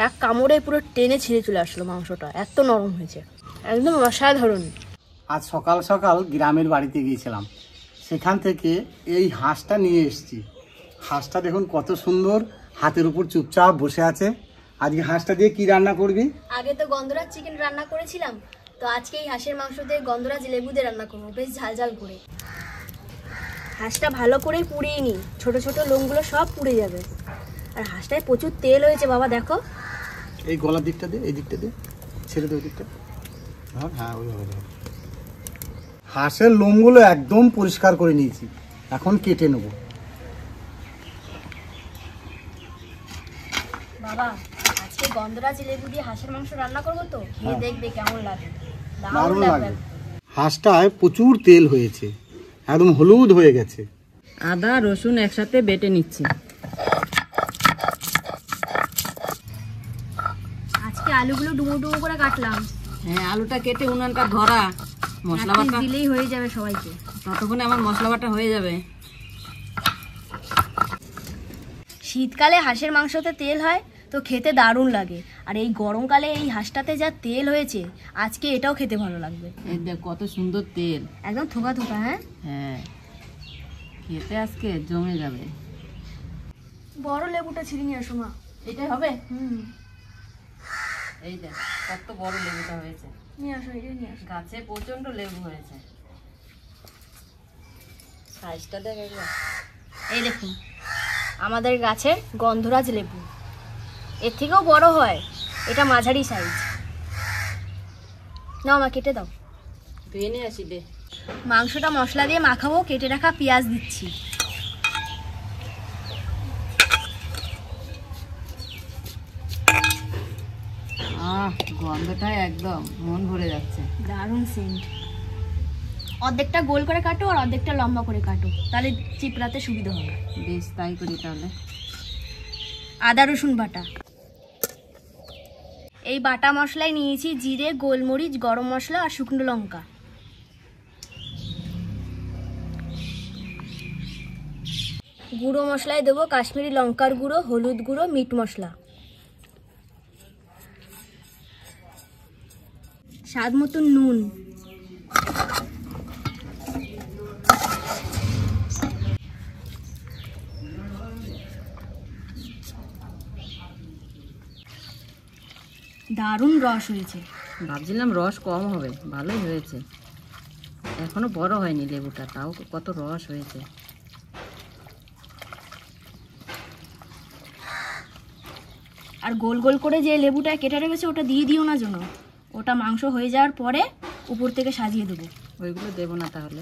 এক কামড়ে পুরো টেনে ছিঁড়ে চলে আসলো মাংসটা, এত নরম হয়েছে, একদম অসাধারণ। আজ সকাল সকাল গ্রামের বাড়িতে গিয়েছিলাম, সেখান থেকে এই হাঁসটা নিয়ে এসেছি। হাঁসটা দেখুন কত সুন্দর, হাতের উপর চুপচাপ বসে আছে। আজকে হাঁসটা দিয়ে কি রান্না করবি? আগে তো গন্ধরাজ চিকেন রান্না করেছিলাম, তো আজকে এই হাঁসের মাংস দিয়ে গন্ধরাজ লেবু দিয়ে রান্না করবো, বেশ ঝাল ঝাল করে। হাঁসটা ভালো করে পুড়িয়ে নি, ছোট ছোট লোমগুলো সব পুড়ে যাবে। আর হাঁসটায় প্রচুর তেল হয়েছে বাবা, দেখো। এই গলার দিকটা দে, এই দিকটা দে, ছেড়ে দে ওই দিকটা। হ্যাঁ ওইভাবে। হাঁসের লোমগুলো একদম পরিষ্কার করে নিয়েছি, এখন কেটে নেব। বাবা আজকে গন্ধরাজ লেবু দিয়ে হাঁসের মাংস রান্না করবো, তো খেয়ে দেখবে কেমন লাগে। দারুণ লাগে। হাঁসটায় প্রচুর তেল হয়েছে, একদম হলুদ হয়ে গেছে। আদা রসুন একসাথে বেটে নিচ্ছি। আজকে আলুগুলো ডুমো ডুমো করে কাটলাম। হ্যাঁ, আলুটা কেটে উনানটা ধরা, মশলা বাটা দিলেই হয়ে যাবে সবাইকে। ততক্ষণে আমার মশলা বাটা হয়ে যাবে। শীতকালে হাঁসের মাংসতে তেল হয় তো খেতে দারুণ লাগে, আর এই গরমকালে এই হাঁসটাতে যা তেল হয়েছে, আজকে এটাও খেতে ভালো লাগবে। এই দেখ কত সুন্দর তেল, একদম থোকা থোকা। হ্যাঁ হ্যাঁ, খেতে আজকে জমে যাবে। বড় লেবুটা ছিঁড়ে নিয়ে আসো মা। এটাই হবে? হুম, এই দেখ কত বড় লেবুটা হয়েছে, নিয়ে আসো, এটা নিয়ে আসো। গাছে প্রচন্ড লেবু হয়েছে। সাইজটা দেখ একবার। এই দেখুন আমাদের গাছের গন্ধরাজ লেবু, এর থেকেও বড় হয়, এটা মাঝারি সাইজ। নাও মা, কেটে দাও। ধুয়ে নিয়ে আসি দে। মাংসটা মশলা দিয়ে মাখাবো, কেটে রাখা পেঁয়াজ দিচ্ছি। গন্ধটাই একদম মন ভরে যাচ্ছে, দারুণ সেন্ট। অর্ধেকটা গোল করে কাটো আর অর্ধেকটা লম্বা করে কাটো, তাহলে চিপড়াতে সুবিধা হবে। বেশ তাই করি তাহলে। আদা রসুন বাটা, এই বাটা মশলায় নিয়েছি জিরে, গোলমরিচ, গরম মশলা আর শুকনো লঙ্কা। গুঁড়ো মশলায় দেবো কাশ্মীরি লঙ্কার গুঁড়ো, হলুদ গুঁড়ো, মিট মশলা, স্বাদ মতন নুন, দারুণ রস হয়েছে। ভাবছিলাম রস কম হবে, ভালোই হয়েছে। এখনো বড় হয়নি লেবুটা, তাও কত রস হয়েছে। আর গোল গোল করে যে লেবুটা কেটে রেখেছে ওটা দিয়ে দিও না যেন, ওটা মাংস হয়ে যাওয়ার পরে উপর থেকে সাজিয়ে দেবো। ওইগুলো দেবো না তাহলে।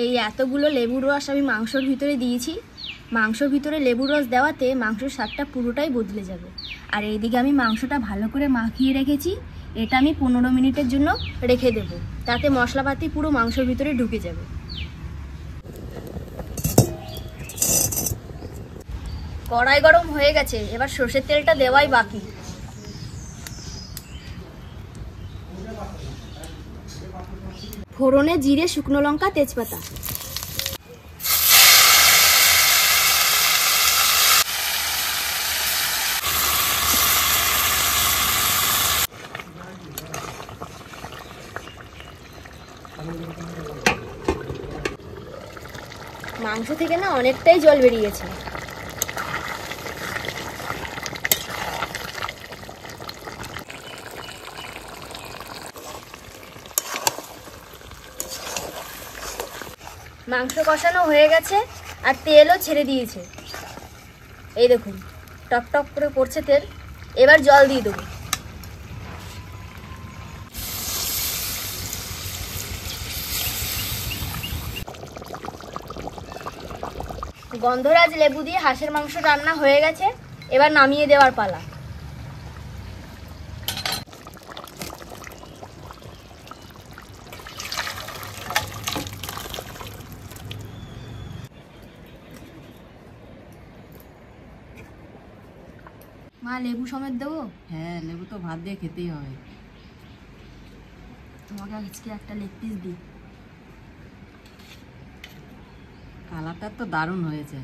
এই এতগুলো লেবুর রস আমি মাংসর ভিতরে দিয়েছি। মাংসর ভিতরে লেবুর রস দেওয়াতে মাংসের স্বাদটা পুরোটাই বদলে যাবে। আর এইদিকে আমি মাংসটা ভালো করে মাখিয়ে রেখেছি, এটা আমি 15 মিনিটের জন্য রেখে দেবো, তাতে মশলাপাতি পুরো মাংসর ভিতরে ঢুকে যাবে। কড়াই গরম হয়ে গেছে, এবার সর্ষের তেলটা দেওয়াই বাকি। ফোড়নে জিরে, শুকনো লঙ্কা, তেজপাতা। মাংস থেকে না অনেকটাই জল বেরিয়েছে। মাংস কষানো হয়ে গেছে আর তেলও ছেড়ে দিয়েছে, এই দেখুন টপ টপ করে পড়ছে তেল। এবার জল দিয়ে দেবো। গন্ধরাজ লেবু দিয়ে হাঁসের মাংস রান্না হয়ে গেছে, এবার নামিয়ে দেওয়ার পালা। মা লেবু সমেত দেবো? হ্যাঁ, লেবু তো ভাত দিয়ে খেতেই হবে। তোমাকে আজকে একটা লেগ পিস দিই। কালারটা তো দারুণ হয়েছে।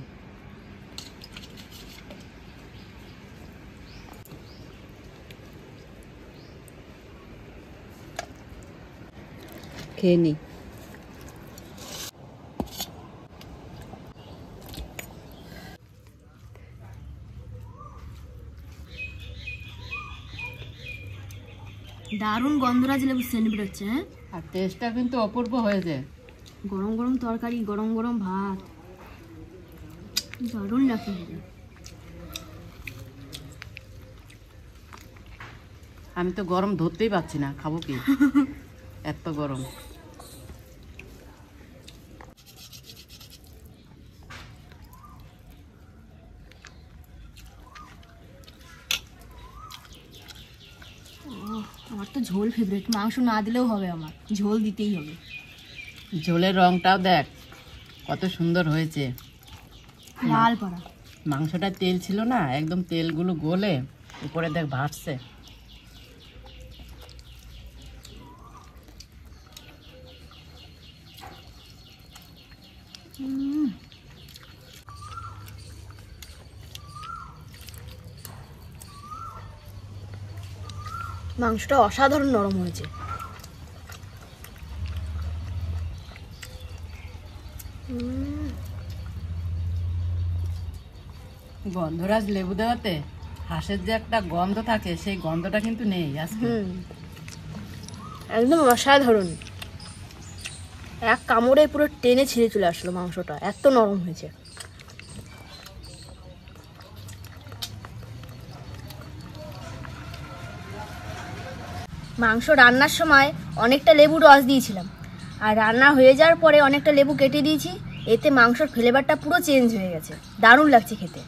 খেয়ে নি। দারুণ গন্ধরাজ লেবু সেন্ট বেরোচ্ছে। হ্যাঁ, আর টেস্টটা কিন্তু অপূর্ব হয়েছে। গরম গরম তরকারি, গরম গরম ভাত, দারুণ লাগছে খেতে। আমি তো গরম ধরতেই পারছি না, খাবো কি, এত গরম। আমার তো ঝোল ফেভারিট, মাংস না দিলেও হবে, আমার ঝোল দিতেই হবে। ঝোলের রংটাও দেখ কত সুন্দর হয়েছে। লাল পাড়া। মাংসটা তেল ছিল না, একদম তেলগুলো গলে উপরে দেখ ভাসছে। মাংসটা অসাধারণ নরম হয়েছে। গন্ধরাজ লেবু দেওয়াতে হাঁসের যে একটা গন্ধ থাকে, সেই গন্ধটা কিন্তু নেই আজকে। একদম অসাধারণ। এক কামড়ে পুরো টেনে ছিঁড়ে চলে আসলো মাংসটা, এত নরম হয়েছে। মাংস রান্নার সময় অনেকটা লেবু রস দিয়েছিলাম, আর রান্না হয়ে যাওয়ার পরে অনেকটা লেবু কেটে দিয়েছি। এতে মাংসর ফ্লেভারটা পুরো চেঞ্জ হয়ে গেছে, দারুণ লাগছে খেতে।